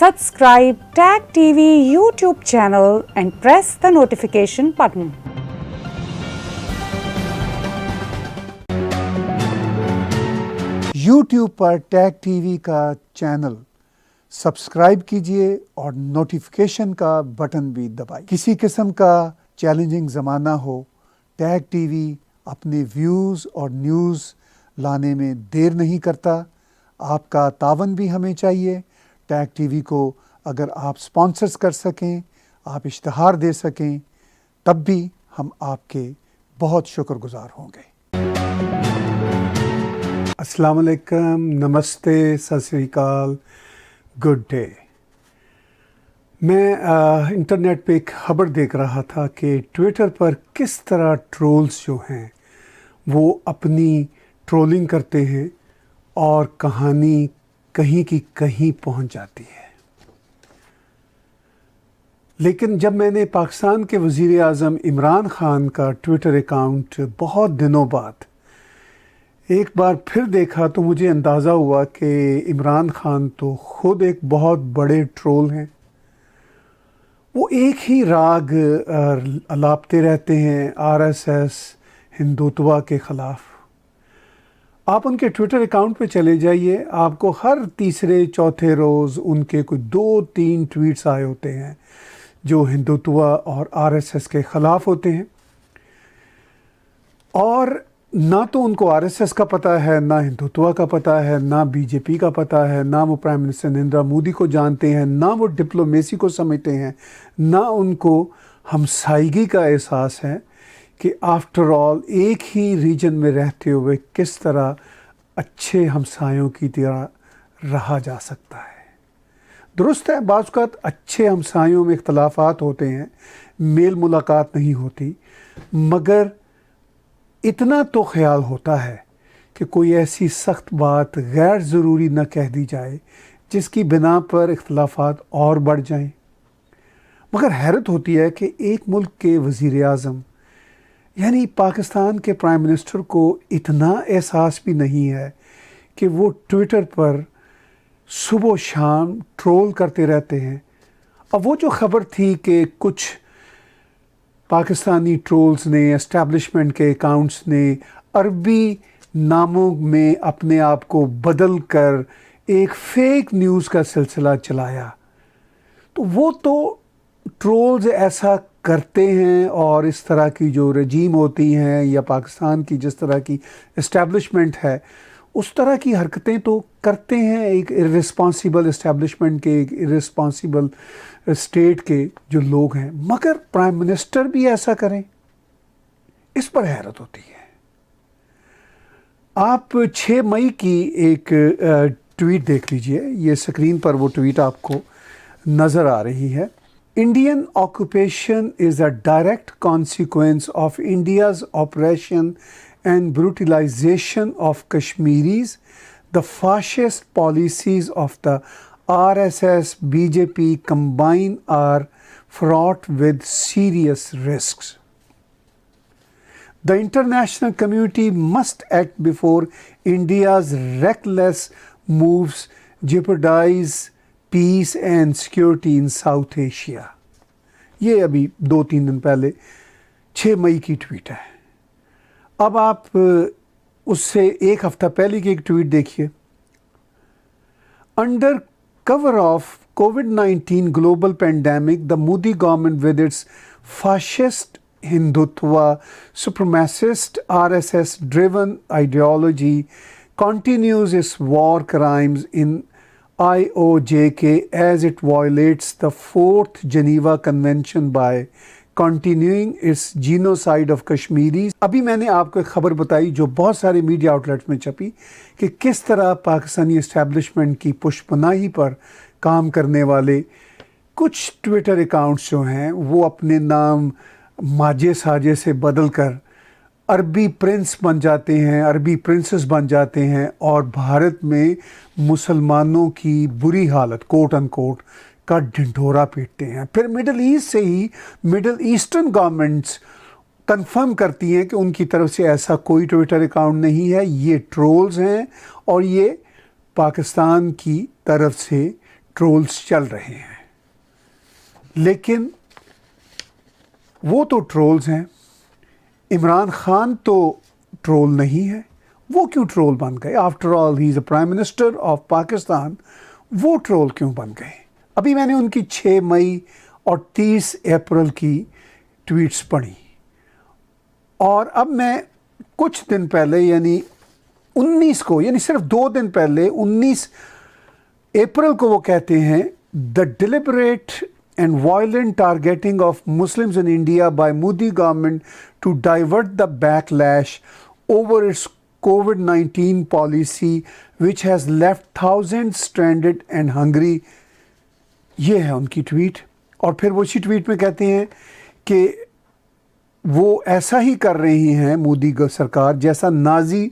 Subscribe Tag TV YouTube channel and press the notification button. YouTube पर tag TV का channel subscribe कीजिए और notification का button भी दबाइए। किसी किस्म का चैलेंजिंग ज़माना हो, टैग टीवी अपने व्यूज़ और न्यूज़ लाने में देर नहीं करता। आपका तावन भी हमें चाहिए। टैग टीवी को अगर आप स्पॉन्सर्स कर सकें, आप इश्तहार दे सकें, तब भी हम आपके बहुत शुक्रगुजार होंगे। अस्सलाम वालेकुम, नमस्ते, सत श्री अकाल, गुड डे। मैं इंटरनेट पे एक खबर देख रहा था कि ट्विटर पर किस तरह ट्रोल्स जो हैं वो अपनी ट्रोलिंग करते हैं और कहानी कहीं की कहीं पहुंच जाती है। लेकिन जब मैंने पाकिस्तान के वज़ीर आज़म इमरान ख़ान का ट्विटर अकाउंट बहुत दिनों बाद एक बार फिर देखा तो मुझे अंदाज़ा हुआ कि इमरान ख़ान तो ख़ुद एक बहुत बड़े ट्रोल हैं। वो एक ही राग अलापते रहते हैं, आरएसएस, हिंदुत्व के ख़िलाफ़। आप उनके ट्विटर अकाउंट पे चले जाइए, आपको हर तीसरे चौथे रोज़ उनके कोई 2-3 ट्वीट्स आए होते हैं जो हिंदुत्व और आरएसएस के ख़िलाफ़ होते हैं। और ना तो उनको आरएसएस का पता है, ना हिंदुत्व का पता है, ना बीजेपी का पता है, ना वो प्राइम मिनिस्टर नरेंद्र मोदी को जानते हैं, ना वो डिप्लोमेसी को समझते हैं, ना उनको हमसायगी का एहसास है कि आफ्टर ऑल एक ही रीजन में रहते हुए किस तरह अच्छे हमसायों की तरह रहा जा सकता है। दुरुस्त है, बाज़ औक़ात अच्छे हमसायों में इख्तलाफात होते हैं, मेल मुलाकात नहीं होती, मगर इतना तो ख्याल होता है कि कोई ऐसी सख्त बात गैर ज़रूरी न कह दी जाए जिसकी बिना पर इख्तलाफात और बढ़ जाएं। मगर हैरत होती है कि एक मुल्क के वज़ीर आज़म यानी पाकिस्तान के प्राइम मिनिस्टर को इतना एहसास भी नहीं है कि वो ट्विटर पर सुबह शाम ट्रोल करते रहते हैं। अब वो जो ख़बर थी कि कुछ पाकिस्तानी ट्रोल्स ने, एस्टैब्लिशमेंट के अकाउंट्स ने अरबी नामों में अपने आप को बदल कर एक फ़ेक न्यूज़ का सिलसिला चलाया, तो वो तो ट्रोल्स ऐसा करते हैं और इस तरह की जो रजीम होती हैं या पाकिस्तान की जिस तरह की एस्टैब्लिशमेंट है उस तरह की हरकतें तो करते हैं। एक इर्रेस्पॉन्सिबल एस्टैब्लिशमेंट के, एक इर्रेस्पॉन्सिबल स्टेट के जो लोग हैं, मगर प्राइम मिनिस्टर भी ऐसा करें, इस पर हैरत होती है। आप 6 मई की एक ट्वीट देख लीजिए, ये स्क्रीन पर वो ट्वीट आपको नज़र आ रही है। Indian occupation is a direct consequence of India's oppression and brutalization of Kashmiris. The fascist policies of the RSS, BJP combined are fraught with serious risks. The international community must act before India's reckless moves jeopardize peace and security in South Asia. ये अभी 2-3 दिन पहले 6 मई की tweet है। अब आप उससे एक हफ्ता पहले की एक ट्वीट देखिए। Under cover of COVID-19 global pandemic, the Modi government with its fascist Hindutva supremacist RSS driven ideology continues its war crimes in IOJK as it violates the 4th Geneva Convention by continuing its genocide of Kashmiris। अभी मैंने आपको एक खबर बताई जो बहुत सारे media outlets में छपी कि किस तरह पाकिस्तानी एस्टैब्लिशमेंट की पुष्पनाही पर काम करने वाले कुछ ट्विटर अकाउंट्स जो हैं वो अपने नाम माजे साजे से बदल कर अरबी प्रिंस बन जाते हैं, अरबी प्रिंसेस बन जाते हैं और भारत में मुसलमानों की बुरी हालत कोट अनकोट का ढिंढोरा पीटते हैं। फिर मिडल ईस्ट से ही मिडल ईस्टर्न गवर्नमेंट्स कंफर्म करती हैं कि उनकी तरफ से ऐसा कोई ट्विटर अकाउंट नहीं है, ये ट्रोल्स हैं और ये पाकिस्तान की तरफ से ट्रोल्स चल रहे हैं, लेकिन वो तो ट्रोल्स हैं, इमरान खान तो ट्रोल नहीं है, वो क्यों ट्रोल बन गए? After all he is a prime minister of Pakistan, वो ट्रोल क्यों बन गए? अभी मैंने उनकी 6 मई और 30 अप्रैल की ट्वीट्स पढ़ी, और अब मैं कुछ दिन पहले यानी 19 को, यानी सिर्फ 2 दिन पहले 19 अप्रैल को वो कहते हैं the deliberate and violent targeting of Muslims in India by Modi government to divert the backlash over its COVID-19 policy which has left thousands stranded and hungry. ये है उनकी ट्वीट। और फिर वो उसी ट्वीट में कहते हैं कि वो ऐसा ही कर रही हैं मोदी सरकार जैसा नाजी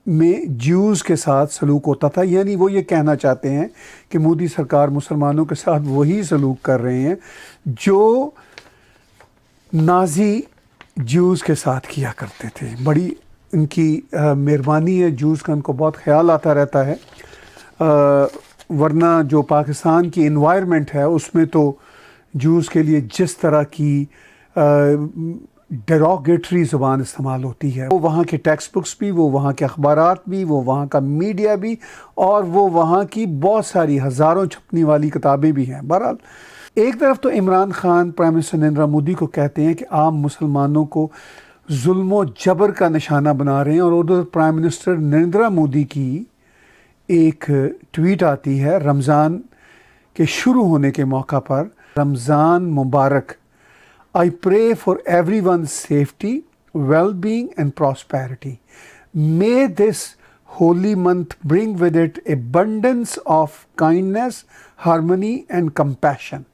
में ज्यूज़ के साथ सलूक होता था। यानी वो ये कहना चाहते हैं कि मोदी सरकार मुसलमानों के साथ वही सलूक कर रहे हैं जो नाजी ज्यूज़ के साथ किया करते थे। बड़ी इनकी मेहरबानी है, ज्यूज़ का उनको बहुत ख्याल आता रहता है, वरना जो पाकिस्तान की इन्वायरमेंट है उसमें तो ज्यूज़ के लिए जिस तरह की डेरोगेटरी ज़ुबान इस्तेमाल होती है, वो वहाँ के टेक्स्ट बुक्स भी, वो वहाँ के अखबारात भी, वो वहाँ का मीडिया भी, और वो वहाँ की बहुत सारी हज़ारों छपने वाली किताबें भी हैं। बहरहाल एक तरफ तो इमरान खान प्राइम मिनिस्टर नरेंद्र मोदी को कहते हैं कि आम मुसलमानों को जुल्म जबर का निशाना बना रहे हैं, और उधर प्राइम मिनिस्टर नरेंद्र मोदी की एक ट्वीट आती है रमज़ान के शुरू होने के मौका पर, रमज़ान मुबारक, I pray for everyone's safety, well-being and prosperity. May this holy month bring with it abundance of kindness, harmony and compassion.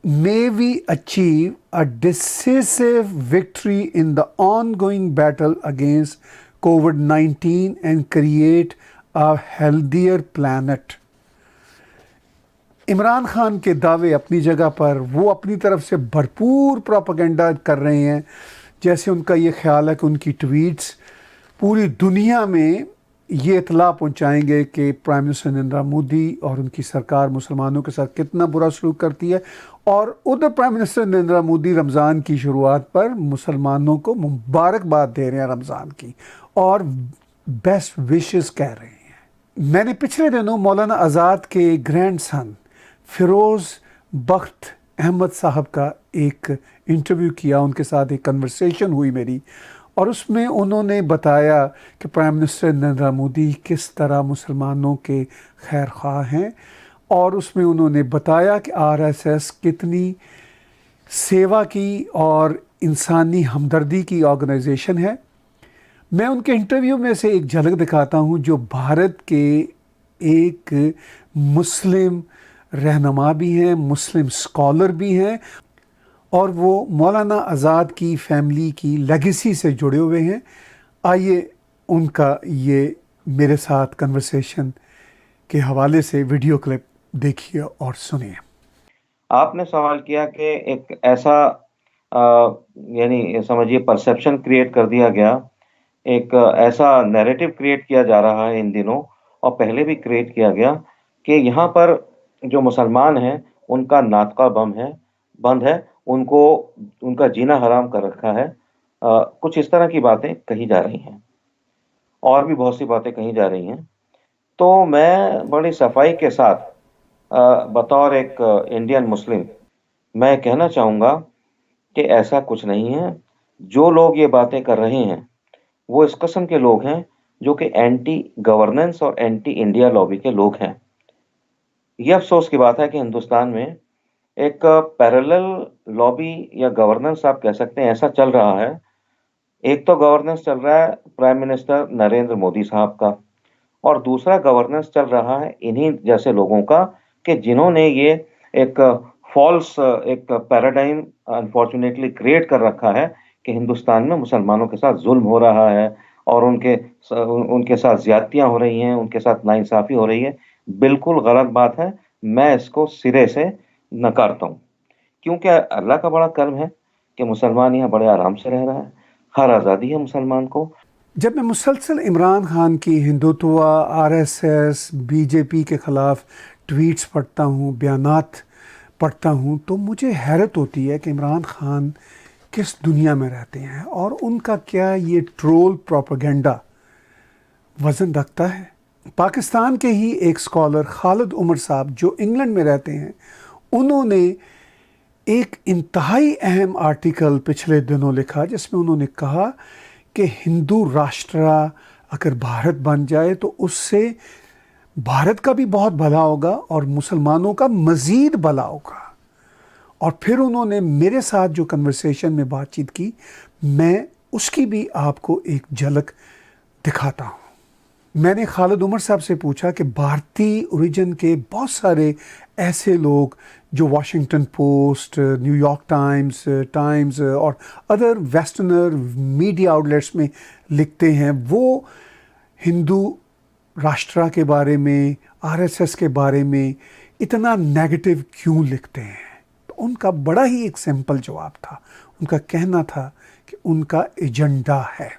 May we achieve a decisive victory in the ongoing battle against COVID-19 and create a healthier planet. Imran Khan के दावे अपनी जगह पर, वो अपनी तरफ से भरपूर प्रोपेगेंडा कर रहे हैं, जैसे उनका ये ख्याल है कि उनकी ट्वीट्स पूरी दुनिया में ये इतला पहुंचाएंगे कि प्राइम मिनिस्टर नरेंद्र मोदी और उनकी सरकार मुसलमानों के साथ कितना बुरा सलूक करती है। और उधर प्राइम मिनिस्टर नरेंद्र मोदी रमज़ान की शुरुआत पर मुसलमानों को मुबारकबाद दे रहे हैं रमज़ान की, और बेस्ट विशेस कह रहे हैं। मैंने पिछले दिनों मौलाना आज़ाद के ग्रैंड सन फिरोज़ बख्त अहमद साहब का एक इंटरव्यू किया, उनके साथ एक कन्वर्सेशन हुई मेरी, और उसमें उन्होंने बताया कि प्राइम मिनिस्टर नरेंद्र मोदी किस तरह मुसलमानों के खैर ख्वाह हैं, और उसमें उन्होंने बताया कि आरएसएस कितनी सेवा की और इंसानी हमदर्दी की ऑर्गेनाइजेशन है। मैं उनके इंटरव्यू में से एक झलक दिखाता हूँ, जो भारत के एक मुस्लिम रहनुमा भी हैं, मुस्लिम स्कॉलर भी हैं, और वो मौलाना आज़ाद की फैमिली की लेगेसी से जुड़े हुए हैं। आइए उनका ये मेरे साथ कन्वर्सेशन के हवाले से वीडियो क्लिप देखिए और सुनिए। आपने सवाल किया कि एक ऐसा यानी समझिए परसेप्शन क्रिएट कर दिया गया, एक ऐसा नैरेटिव क्रिएट किया जा रहा है इन दिनों, और पहले भी क्रिएट किया गया, कि यहाँ पर जो मुसलमान हैं उनका नातका बंद है, उनको उनका जीना हराम कर रखा है। कुछ इस तरह की बातें कही जा रही हैं, और भी बहुत सी बातें कही जा रही हैं। तो मैं बड़ी सफाई के साथ बतौर एक इंडियन मुस्लिम मैं कहना चाहूँगा कि ऐसा कुछ नहीं है। जो लोग ये बातें कर रहे हैं वो इस किस्म के लोग हैं जो कि एंटी गवर्नेंस और एंटी इंडिया लॉबी के लोग हैं। यह अफसोस की बात है कि हिंदुस्तान में एक पैरेलल लॉबी या गवर्नेंस आप कह सकते हैं, ऐसा चल रहा है। एक तो गवर्नेंस चल रहा है प्राइम मिनिस्टर नरेंद्र मोदी साहब का, और दूसरा गवर्नेंस चल रहा है इन्हीं जैसे लोगों का, कि जिन्होंने ये एक फॉल्स एक पैराडाइम अनफॉर्चुनेटली क्रिएट कर रखा है कि हिंदुस्तान में मुसलमानों के साथ जुल्म हो रहा है, और उनके साथ ज्यादतियाँ हो रही हैं, उनके साथ नाइंसाफ़ी हो रही है। बिल्कुल गलत बात है, मैं इसको सिरे से नकारता हूँ, क्योंकि अल्लाह का बड़ा कर्म है कि मुसलमान यहाँ बड़े आराम से रह रहा है, हर आज़ादी है मुसलमान को। जब मैं मुसलसल इमरान खान की हिंदुत्व, आरएसएस, बीजेपी के ख़िलाफ़ ٹویٹس پڑھتا ہوں, بیانات پڑھتا ہوں, تو مجھے حیرت ہوتی ہے کہ عمران خان کس دنیا میں رہتے ہیں اور ان کا کیا یہ ٹرول پروپیگنڈا وزن رکھتا ہے. پاکستان کے ہی ایک اسکالر خالد عمر صاحب جو انگلینڈ میں رہتے ہیں, انہوں نے ایک انتہائی اہم آرٹیکل پچھلے دنوں لکھا جس میں انہوں نے کہا کہ ہندو راشٹرا اگر بھارت بن جائے تو اس سے بھارت کا بھی بہت بھلا ہوگا اور مسلمانوں کا مزید بھلا ہوگا. اور پھر انہوں نے میرے ساتھ جو کنورسیشن میں بات چیت کی, میں اس کی بھی آپ کو ایک جھلک دکھاتا ہوں. میں نے خالد عمر صاحب سے پوچھا کہ بھارتی اوریجن کے بہت سارے ایسے لوگ جو Washington post, new York Times اور ادر ویسٹرنر میڈیا آؤٹلیٹس میں لکھتے ہیں, وہ ہندو راشٹرا کے بارے میں, RSS کے بارے میں اتنا نیگیٹو کیوں لکھتے ہیں؟ تو ان کا بڑا ہی ایک سمپل جواب تھا. ان کا کہنا تھا کہ ان کا ایجنڈا ہے.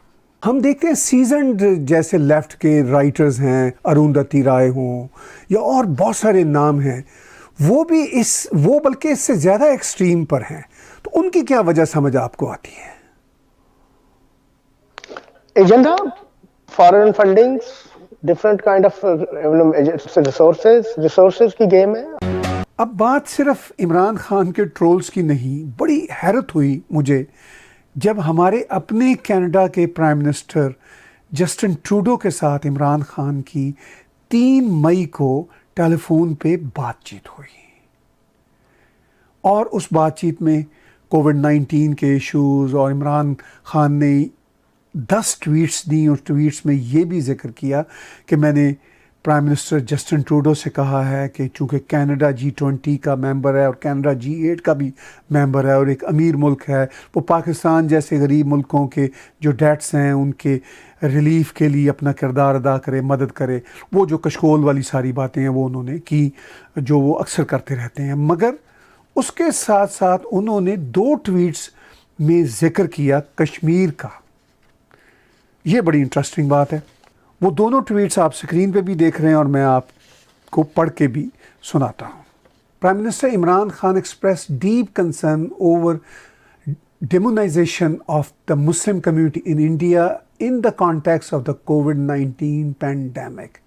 ہم دیکھتے ہیں سیزنڈ جیسے لیفٹ کے رائٹرز ہیں, اروندھتی رائے ہوں یا اور بہت سارے نام ہیں, وہ بلکہ اس سے زیادہ ایکسٹریم پر ہیں. تو ان کی کیا وجہ سمجھ آپ کو آتی ہے؟ Agenda, foreign fundings, different kind of resources کی گیم ہے. اب بات صرف عمران خان کے ٹرولز کی نہیں, بڑی حیرت ہوئی مجھے جب ہمارے اپنے کینیڈا کے پرائم منسٹر جسٹن ٹروڈو کے ساتھ عمران خان کی 3 مئی کو ٹیلی فون پہ بات چیت ہوئی. اور اس بات چیت میں کووڈ-19 کے ایشوز اور عمران خان نے 10 ٹویٹس دیں, اور ٹویٹس میں یہ بھی ذکر کیا کہ میں نے پرائم منسٹر جسٹن ٹروڈو سے کہا ہے کہ چونکہ کینیڈا G20 کا ممبر ہے اور کینیڈا G8 کا بھی ممبر ہے اور ایک امیر ملک ہے, وہ پاکستان جیسے غریب ملکوں کے جو ڈیٹس ہیں ان کے ریلیف کے لیے اپنا کردار ادا کرے, مدد کرے. وہ جو کشکول والی ساری باتیں ہیں وہ انہوں نے کی جو وہ اکثر کرتے رہتے ہیں. مگر اس کے ساتھ ساتھ انہوں نے 2 ٹویٹس میں ذکر کیا کشمیر کا. یہ بڑی انٹرسٹنگ بات ہے. وہ دونوں ٹویٹس آپ سکرین پہ بھی دیکھ رہے ہیں اور میں آپ کو پڑھ کے بھی سناتا ہوں. Prime minister Imran Khan express deep concern over demonization of the Muslim community in India in the context of the COVID-19 pandemic.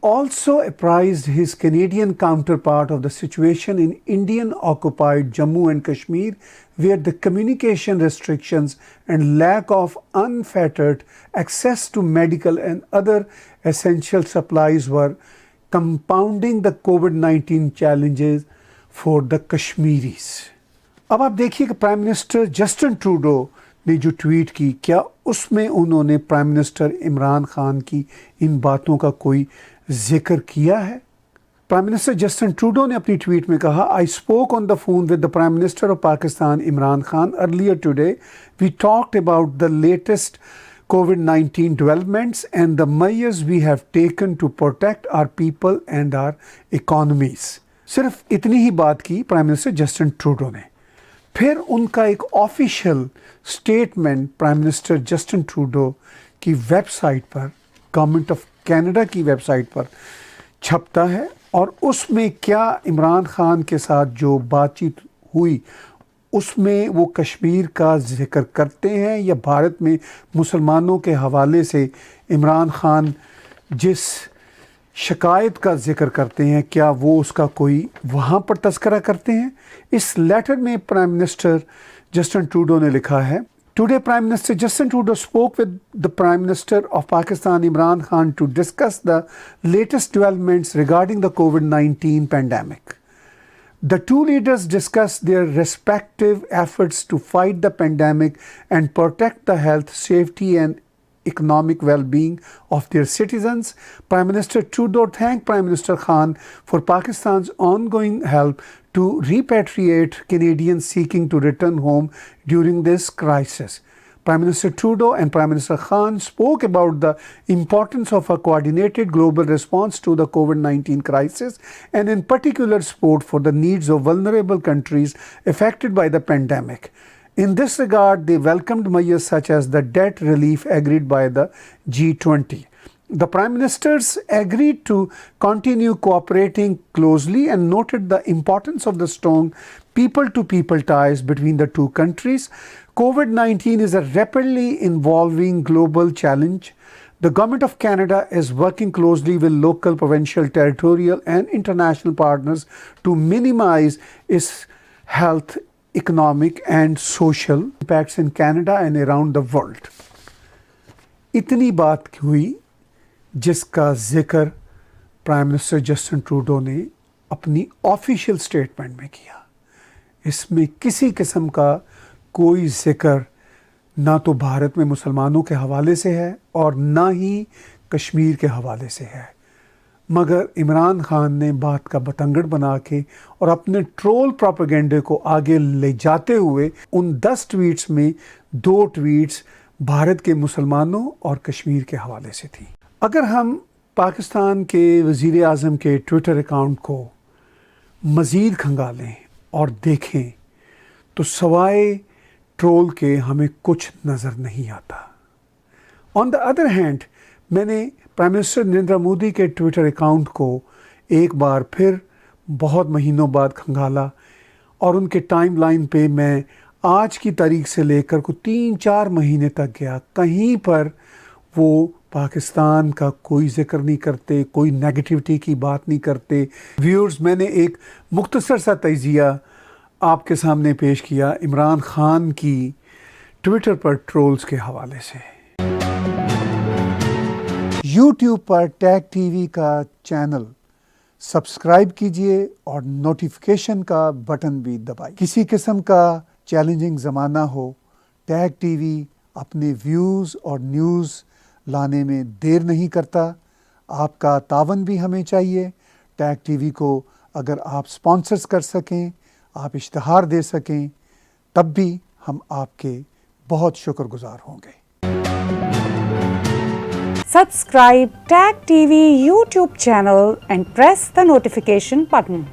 Also apprised his Canadian counterpart of the situation in Indian-occupied Jammu and Kashmir, where the communication restrictions and lack of unfettered access to medical and other essential supplies were compounding the COVID-19 challenges for the Kashmiris. اب آپ دیکھیے کہ prime minister Justin Trudeau نے جو tweet کی, کیا اس میں انہوں نے پرائم منسٹر عمران خان کی ان باتوں کا کوئی ذکر کیا ہے؟ پرائم منسٹر جسٹن ٹروڈو نے اپنی ٹویٹ میں کہا, I spoke on the phone with the Prime Minister of Pakistan, Imran Khan, earlier today. We talked about the latest COVID-19 developments and the measures we have taken to protect our people and our economies. صرف اتنی ہی بات کی prime minister Justin Trudeau نے. پھر ان کا ایک official statement prime minister Justin Trudeau کی ویب سائٹ پر, گورنمنٹ آف کینیڈا کی ویب سائٹ پر چھپتا ہے, اور اس میں کیا عمران خان کے ساتھ جو بات چیت ہوئی اس میں وہ کشمیر کا ذکر کرتے ہیں یا بھارت میں مسلمانوں کے حوالے سے عمران خان جس شکایت کا ذکر کرتے ہیں کیا وہ اس کا کوئی وہاں پر تذکرہ کرتے ہیں؟ اس لیٹر میں پرائم منسٹر جسٹن ٹروڈو نے لکھا ہے, Today, Prime Minister Justin Trudeau spoke with the Prime Minister of Pakistan, Imran Khan, to discuss the latest developments regarding the COVID-19 pandemic. The two leaders discussed their respective efforts to fight the pandemic and protect the health, safety, and economic well-being of their citizens. Prime Minister Trudeau thanked Prime Minister Khan for Pakistan's ongoing help to repatriate Canadians seeking to return home during this crisis. Prime Minister Trudeau and Prime Minister Khan spoke about the importance of a coordinated global response to the COVID-19 crisis and in particular support for the needs of vulnerable countries affected by the pandemic. In this regard, they welcomed measures such as the debt relief agreed by the G20. The Prime Ministers agreed to continue cooperating closely and noted the importance of the strong people-to-people ties between the two countries. COVID-19 is a rapidly evolving global challenge. The Government of Canada is working closely with local, provincial, territorial and international partners to minimize its health, economic and social impacts in Canada and around the world. इतनी बात हुई जिसका जिक्र prime minister Justin Trudeau ने अपनी official statement में किया। इसमें किसी किस्म का कोई जिक्र ना तो भारत में मुसलमानों के हवाले से है और ना ही कश्मीर के हवाले से है, मगर इमरान खान ने बात का बतंगड़ बना के और अपने ट्रोल प्रोपेगेंडे को आगे ले जाते हुए उन 10 ट्वीट्स में 2 ट्वीट्स भारत के मुसलमानों और कश्मीर के हवाले से थी। अगर हम पाकिस्तान के वज़ीर आज़म के ट्विटर अकाउंट को मज़ीद खंगालें और देखें तो सवाए ट्रोल के हमें कुछ नज़र नहीं आता। ऑन द अदर हैंड, मैंने प्राइम मिनिस्टर नरेंद्र मोदी के ट्विटर अकाउंट को एक बार फिर बहुत महीनों बाद खंगाला और उनके टाइमलाइन पे मैं आज की तारीख से लेकर को 3-4 महीने तक गया। कहीं पर वो पाकिस्तान का कोई जिक्र नहीं करते, कोई नेगेटिविटी की बात नहीं करते। व्यूअर्स, मैंने एक मुख्तसर सा तजिया आपके सामने पेश किया इमरान खान की ट्विटर पर ट्रोल्स के हवाले से। YouTube पर टैग टीवी का चैनल सब्सक्राइब कीजिए और नोटिफिकेशन का बटन भी दबाइए। किसी किस्म का चैलेंजिंग ज़माना हो, टैग टीवी अपने व्यूज़ और न्यूज़ लाने में देर नहीं करता। आपका तावन भी हमें चाहिए। टैग टीवी को अगर आप स्पॉन्सर्स कर सकें, आप इश्तहार दे सकें, तब भी हम आपके बहुत शुक्रगुजार होंगे। Subscribe Tag TV YouTube channel and press the notification button.